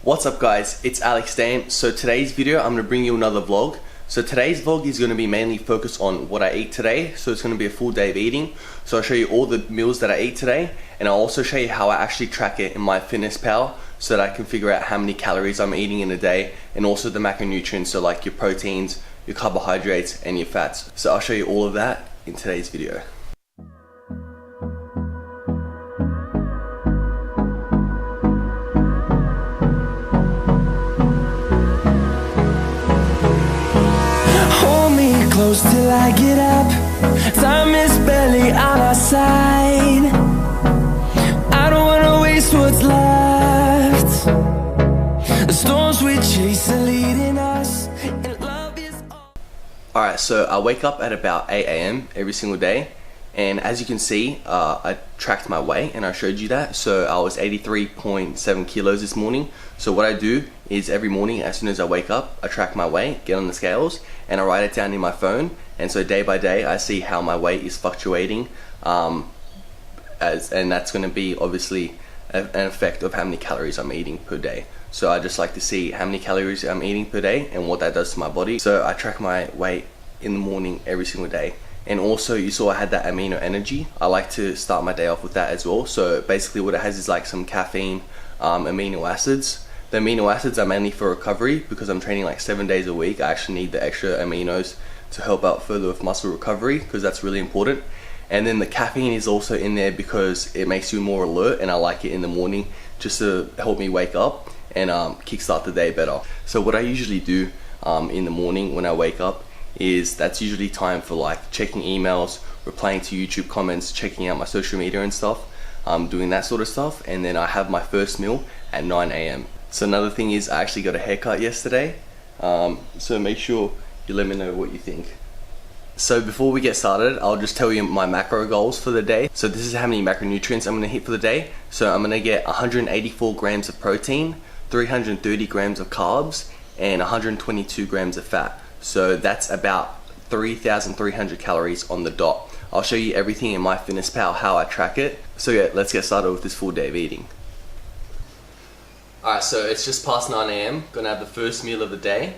What's up guys, it's Alex Dame. So today's video I'm going to bring you another vlog. So today's vlog is going to be mainly focused on what I eat today. So it's going to be a full day of eating. So I'll show you all the meals that I eat today, and I'll also show you how I actually track it in MyFitnessPal so that I can figure out how many calories I'm eating in a day, and also the macronutrients, so like your proteins, your carbohydrates and your fats. So I'll show you all of that in today's video. Close till I get up. Time is barely on our side. I don't wanna waste what's left. The storms we chase are leading us, and love is all. Alright, so I wake up at about 8 AM every single day, and as you can see, I tracked my weight and I showed you that. So I was 83.7 kilos this morning. So what I do is every morning, as soon as I wake up, I track my weight, get on the scales, and I write it down in my phone. And so day by day, I see how my weight is fluctuating, and that's going to be obviously an effect of how many calories I'm eating per day. So I just like to see how many calories I'm eating per day and what that does to my body. So I track my weight in the morning every single day. And also, you saw I had that amino energy. I like to start my day off with that as well. So basically what it has is like some caffeine, amino acids. The amino acids are mainly for recovery because I'm training like 7 days a week. I actually need the extra aminos to help out further with muscle recovery, because that's really important. And then the caffeine is also in there because it makes you more alert, and I like it in the morning just to help me wake up and kickstart the day better. So what I usually do in the morning when I wake up is that's usually time for like checking emails, replying to YouTube comments, checking out my social media and stuff, doing that sort of stuff. And then I have my first meal at 9 AM. So another thing is I actually got a haircut yesterday, so make sure you let me know what you think. So before we get started, I'll just tell you my macro goals for the day. So this is how many macronutrients I'm going to hit for the day. So I'm going to get 184 grams of protein, 330 grams of carbs, and 122 grams of fat. So that's about 3,300 calories on the dot. I'll show you everything in MyFitnessPal, how I track it. So yeah, let's get started with this full day of eating. Alright, so it's just past 9 AM, gonna have the first meal of the day.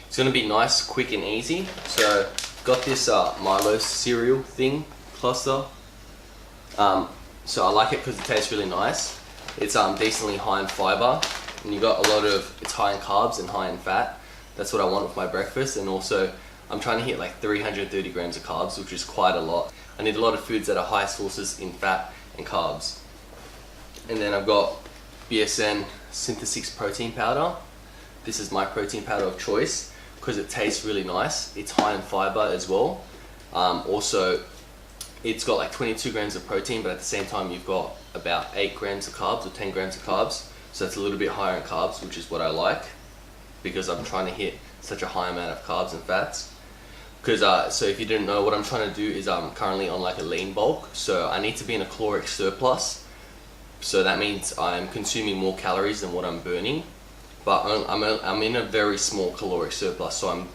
It's gonna be nice, quick and easy. So got this Milo cereal thing, cluster. So I like it because it tastes really nice. It's decently high in fiber, and you got a lot of, it's high in carbs and high in fat. That's what I want with my breakfast. And also I'm trying to hit like 330 grams of carbs, which is quite a lot. I need a lot of foods that are high sources in fat and carbs. And then I've got BSN Synthesix protein powder. This is my protein powder of choice because it tastes really nice. It's high in fiber as well. Also, it's got like 22 grams of protein, but at the same time you've got about 8 grams of carbs or 10 grams of carbs. So it's a little bit higher in carbs, which is what I like, because I'm trying to hit such a high amount of carbs and fats. Because so if you didn't know, what I'm trying to do is I'm currently on like a lean bulk, so I need to be in a caloric surplus. So that means I'm consuming more calories than what I'm burning, but I'm in a very small caloric surplus, so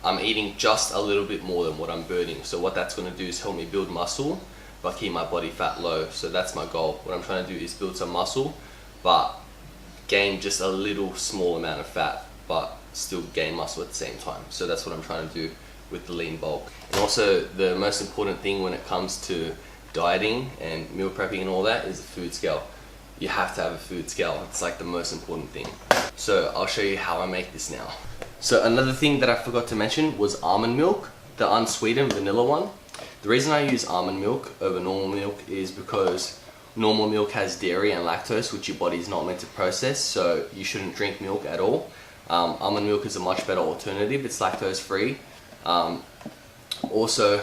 I'm eating just a little bit more than what I'm burning. So what that's going to do is help me build muscle but keep my body fat low. So that's my goal. What I'm trying to do is build some muscle but gain just a little small amount of fat, but still gain muscle at the same time. So that's what I'm trying to do with the lean bulk. And also the most important thing when it comes to dieting and meal prepping and all that is the food scale. You have to have a food scale. It's like the most important thing. So I'll show you how I make this now. So another thing that I forgot to mention was almond milk, the unsweetened vanilla one. The reason I use almond milk over normal milk is because normal milk has dairy and lactose, which your body is not meant to process, so you shouldn't drink milk at all. Almond milk is a much better alternative. It's lactose free. Also,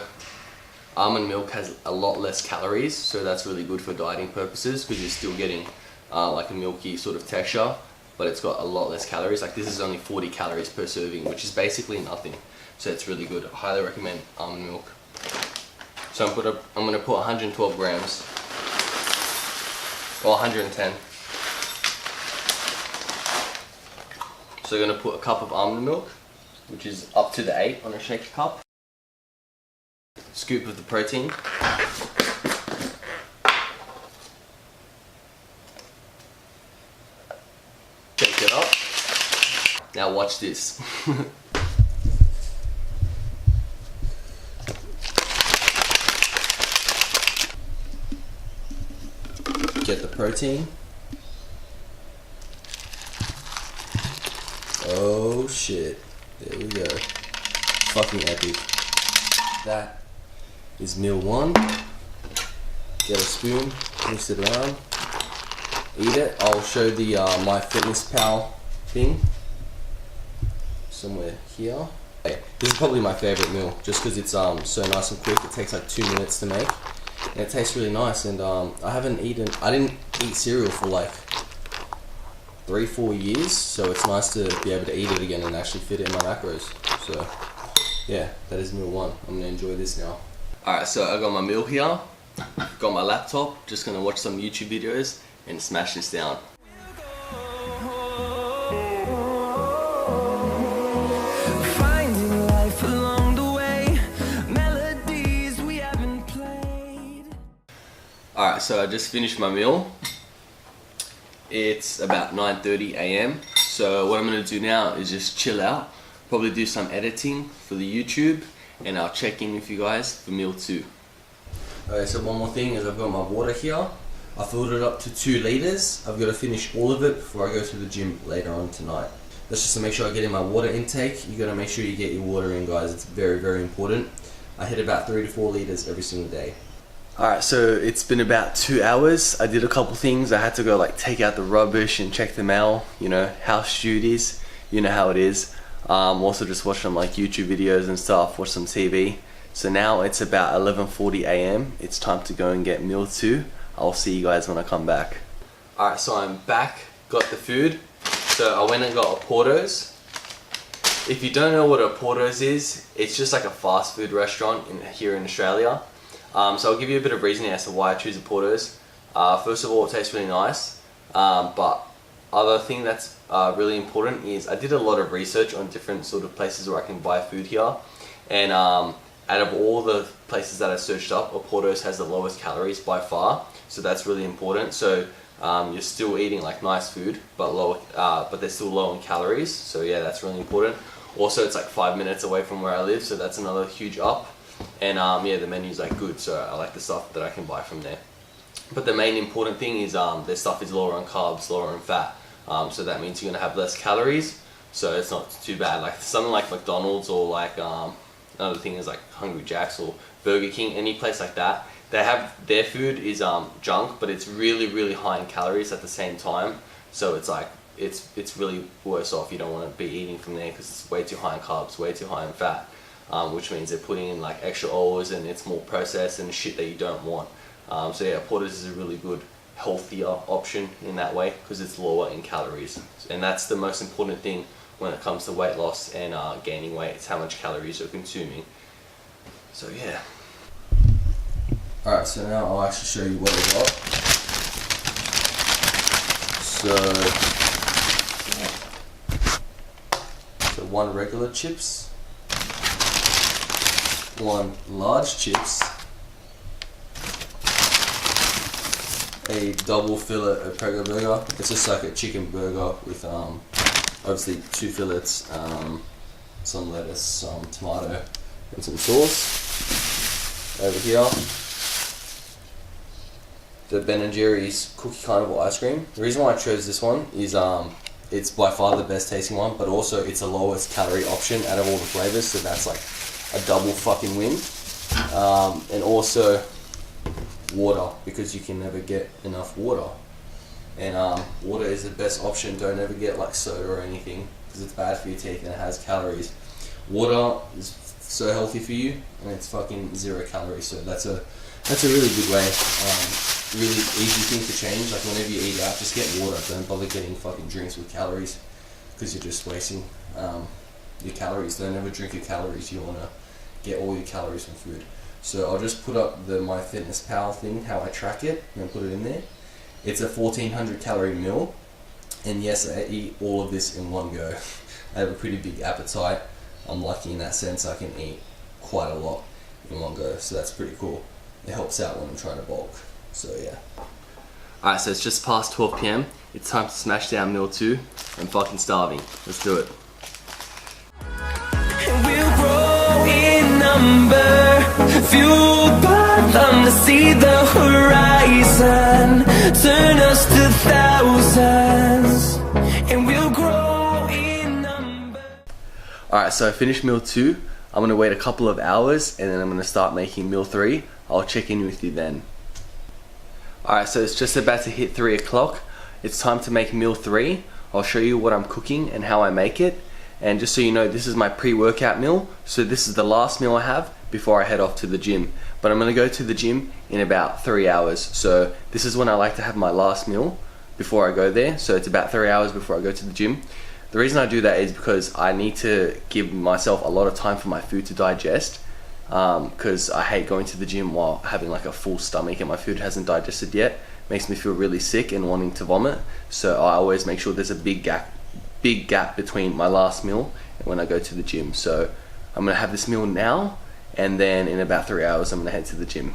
almond milk has a lot less calories, so that's really good for dieting purposes because you're still getting like a milky sort of texture, but it's got a lot less calories. Like this is only 40 calories per serving, which is basically nothing. So it's really good. I highly recommend almond milk. So I'm gonna put 112 grams, or 110. So you're gonna put a cup of almond milk, which is up to the 8 on a shaker cup. Scoop of the protein. Shake it Now watch this. Get the protein. Oh shit. There we go. Fucking epic. That is meal one. Get a spoon, mix it around, eat it. I'll show the MyFitnessPal thing somewhere here. Hey, this is probably my favorite meal just because it's so nice and quick. It takes like 2 minutes to make and it tastes really nice. And I didn't eat cereal for like 3-4 years, so it's nice to be able to eat it again and actually fit it in my macros. So yeah, that is meal one. I'm gonna enjoy this now. Alright, so I got my meal here, got my laptop, just gonna watch some YouTube videos and smash this down. Finding life along the way, melodies we haven't played. Alright, so I just finished my meal. It's about 9:30 AM. So what I'm gonna do now is just chill out, probably do some editing for the YouTube, and I'll check in with you guys for meal two. Okay, so one more thing is I've got my water here. I filled it up to 2 liters. I've got to finish all of it before I go to the gym later on tonight. That's just to make sure I get in my water intake. You got to make sure you get your water in, guys. It's very, very important. I hit about 3 to 4 liters every single day. Alright, so it's been about 2 hours. I did a couple things. I had to go like take out the rubbish and check the mail, you know, house duties, you know how it is. Also just watch some like YouTube videos and stuff, watch some TV. So now it's about 11:40 AM. It's time to go and get meal 2. I'll see you guys when I come back. Alright, so I'm back, got the food. So I went and got a Porto's. If you don't know what a Porto's is, it's just like a fast food restaurant here in Australia. So I'll give you a bit of reasoning as to why I choose a Porto's. First of all, it tastes really nice. But other thing that's really important is I did a lot of research on different sort of places where I can buy food here. And out of all the places that I searched up, a Porto's has the lowest calories by far. So that's really important. So you're still eating like nice food, but they're still low in calories. So yeah, that's really important. Also, it's like 5 minutes away from where I live, so that's another huge up. And yeah, the menu's like good, so I like the stuff that I can buy from there. But the main important thing is their stuff is lower on carbs, lower in fat. So that means you're gonna have less calories. So it's not too bad. Like something like McDonald's or like another thing is like Hungry Jack's or Burger King, any place like that. They have their food is junk, but it's really, really high in calories at the same time. So it's like it's really worse off. You don't want to be eating from there because it's way too high in carbs, way too high in fat. Which means they're putting in like extra oils and it's more processed and shit that you don't want. So yeah, Porto's is a really good, healthier option in that way because it's lower in calories. And that's the most important thing when it comes to weight loss and gaining weight. It's how much calories you're consuming. So yeah. Alright, so now I'll actually show you what I got. So 1 regular chips. 1 large chips, a double fillet of Prego burger. It's just like a chicken burger with obviously 2 fillets, some lettuce, some tomato, and some sauce. Over here, the Ben & Jerry's Cookie Carnival ice cream. The reason why I chose this one is it's by far the best tasting one, but also it's the lowest calorie option out of all the flavors, so that's like a double fucking win. And also water, because you can never get enough water. And water is the best option. Don't ever get like soda or anything because it's bad for your teeth and it has calories. Water is so healthy for you and it's fucking 0 calories. So that's a really good way. Really easy thing to change. Like whenever you eat out, just get water. Don't bother getting fucking drinks with calories because you're just wasting your calories. Don't ever drink your calories. You want to get all your calories from food. So I'll just put up the MyFitnessPal thing, how I track it, and put it in there. It's a 1400 calorie meal, and yes, I eat all of this in one go. I have a pretty big appetite. I'm lucky in that sense. I can eat quite a lot in one go, so that's pretty cool. It helps out when I'm trying to bulk. So yeah. Alright, so it's just past 12 PM. It's time to smash down meal 2. I'm fucking starving. Let's do it. number, fueled by them to see the horizon, turn us to thousands, and we'll grow in number. Alright, so I finished meal 2. I'm going to wait a couple of hours and then I'm going to start making meal 3. I'll check in with you then. Alright, so it's just about to hit 3 o'clock. It's time to make meal 3. I'll show you what I'm cooking and how I make it. And just so you know, this is my pre-workout meal. So this is the last meal I have before I head off to the gym. But I'm going to go to the gym in about 3 hours. So this is when I like to have my last meal before I go there. So it's about 3 hours before I go to the gym. The reason I do that is because I need to give myself a lot of time for my food to digest, because I hate going to the gym while having like a full stomach and my food hasn't digested yet. Makes me feel really sick and wanting to vomit. So I always make sure there's a big gap between my last meal and when I go to the gym. So I'm gonna have this meal now, and then in about 3 hours I'm gonna head to the gym.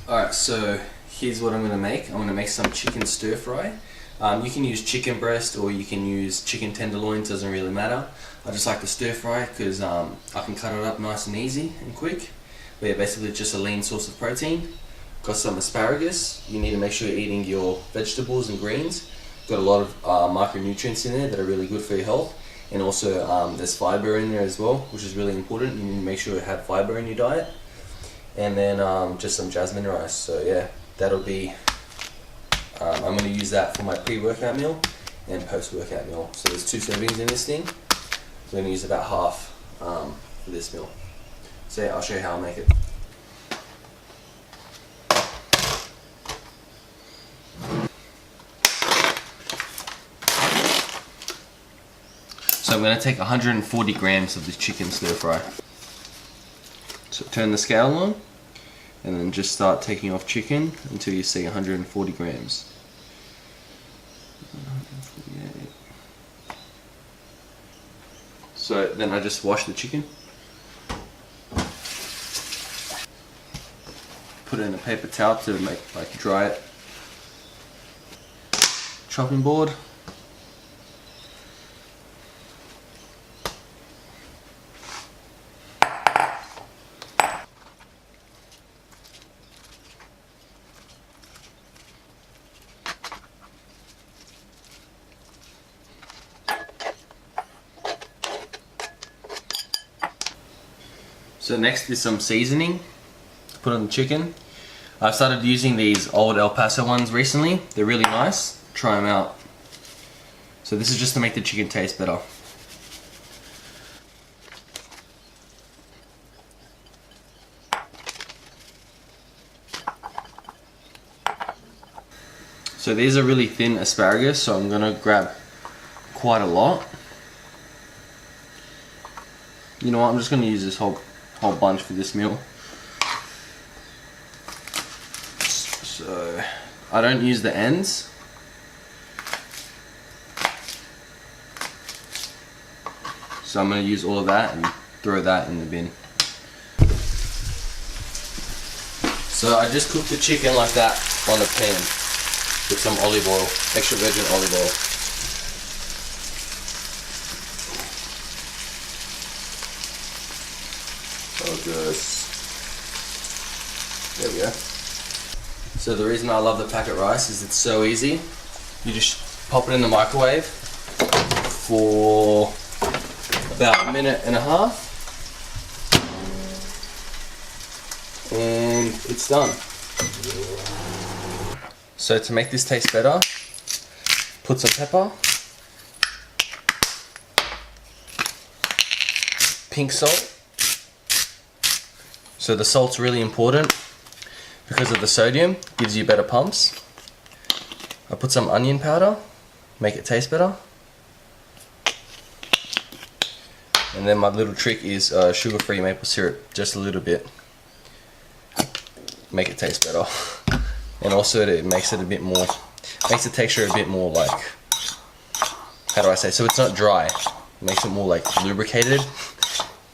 Alright, so here's what I'm gonna make. I'm gonna make some chicken stir fry. You can use chicken breast or you can use chicken tenderloin, doesn't really matter. I just like to stir fry because I can cut it up nice and easy and quick. But yeah, basically just a lean source of protein. Got some asparagus. You need to make sure you're eating your vegetables and greens. Got a lot of micronutrients in there that are really good for your health. And also there's fiber in there as well, which is really important. You need to make sure you have fiber in your diet. And then just some jasmine rice. So yeah, that'll be... I'm going to use that for my pre-workout meal and post-workout meal. So there's 2 servings in this thing. So I'm going to use about half for this meal. So yeah, I'll show you how I'll make it. So I'm going to take 140 grams of this chicken stir fry. So turn the scale on. And then just start taking off chicken until you see 140 grams. 148. So then I just wash the chicken. Put it in a paper towel to dry it. Chopping board. So next is some seasoning to put on the chicken. I've started using these old El Paso ones recently. They're really nice. Try them out. So this is just to make the chicken taste better. So these are really thin asparagus, so I'm gonna grab quite a lot. You know what, I'm just gonna use this whole bunch for this meal. So I don't use the ends. So I'm going to use all of that and throw that in the bin. So I just cooked the chicken like that on a pan with some olive oil, extra virgin olive oil. There we go. So the reason I love the packet rice is it's so easy. You just pop it in the microwave for about 1.5 minutes and it's done. So to make this taste better, put some pepper, pink salt. So the salt's really important because of the sodium, gives you better pumps. I put some onion powder, make it taste better. And then my little trick is sugar-free maple syrup, just a little bit. Make it taste better. And also it makes it a bit more, makes the texture a bit more like, how do I say, so it's not dry. It makes it more like lubricated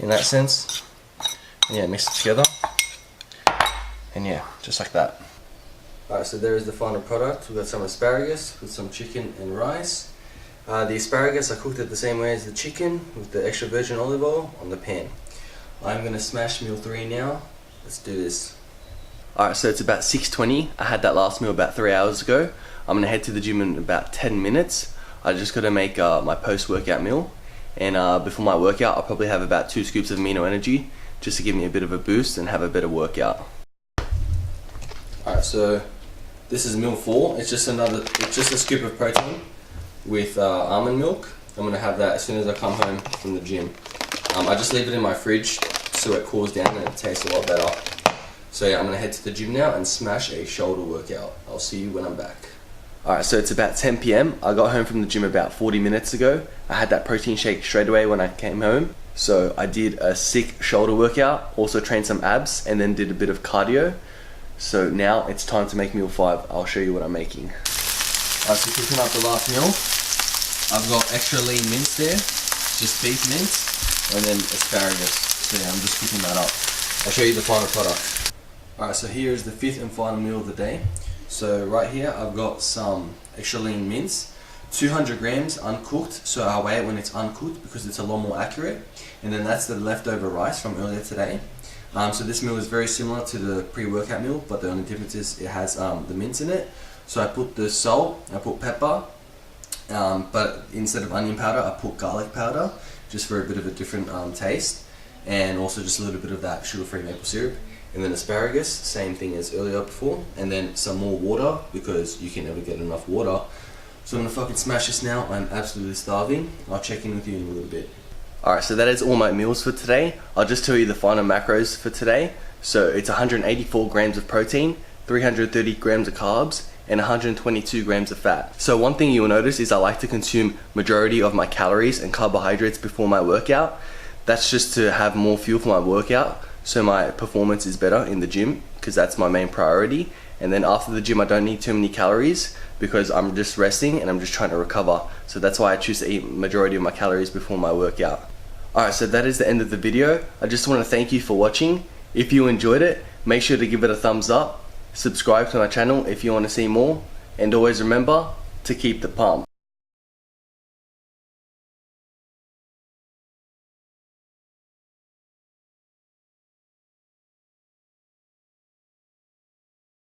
in that sense. Yeah, mix it together, and yeah, just like that. Alright, so there is the final product. We've got some asparagus with some chicken and rice. The asparagus, I cooked it the same way as the chicken with the extra virgin olive oil on the pan. I'm going to smash meal 3 now. Let's do this. Alright, so it's about 6:20. I had that last meal about 3 hours ago. I'm going to head to the gym in about 10 minutes. I just got to make my post-workout meal. And before my workout, I'll probably have about 2 scoops of Amino Energy just to give me a bit of a boost and have a better workout. Alright, so this is meal 4. It's just a scoop of protein with almond milk. I'm going to have that as soon as I come home from the gym. I just leave it in my fridge so it cools down and it tastes a lot better. So yeah, I'm going to head to the gym now and smash a shoulder workout. I'll see you when I'm back. Alright, so it's about 10 PM. I got home from the gym about 40 minutes ago. I had that protein shake straight away when I came home. So I did a sick shoulder workout, also trained some abs, and then did a bit of cardio. So now it's time to make meal 5. I'll show you what I'm making. Alright, so cooking up the last meal. I've got extra lean mince there, just beef mince, and then asparagus. So yeah, I'm just cooking that up. I'll show you the final product. Alright, so here is the 5th and final meal of the day. So right here I've got some extra lean mince, 200 grams uncooked, so I weigh it when it's uncooked because it's a lot more accurate. And then that's the leftover rice from earlier today. So this meal is very similar to the pre-workout meal, but the only difference is it has the mince in it. So I put the salt, I put pepper, but instead of onion powder I put garlic powder, just for a bit of a different taste, and also just a little bit of that sugar-free maple syrup. And then asparagus, same thing as earlier before, and then some more water because you can never get enough water. So I'm gonna fucking smash this now. I'm absolutely starving. I'll check in with you in a little bit. Alright, so that is all my meals for today. I'll just tell you the final macros for today. So it's 184 grams of protein, 330 grams of carbs, and 122 grams of fat. So one thing you'll notice is I like to consume majority of my calories and carbohydrates before my workout. That's just to have more fuel for my workout, so my performance is better in the gym, because that's my main priority. And then after the gym I don't need too many calories because I'm just resting and I'm just trying to recover. So that's why I choose to eat majority of my calories before my workout. Alright, so that is the end of the video. I just want to thank you for watching. If you enjoyed it, make sure to give it a thumbs up, subscribe to my channel if you want to see more, and always remember to keep the pump.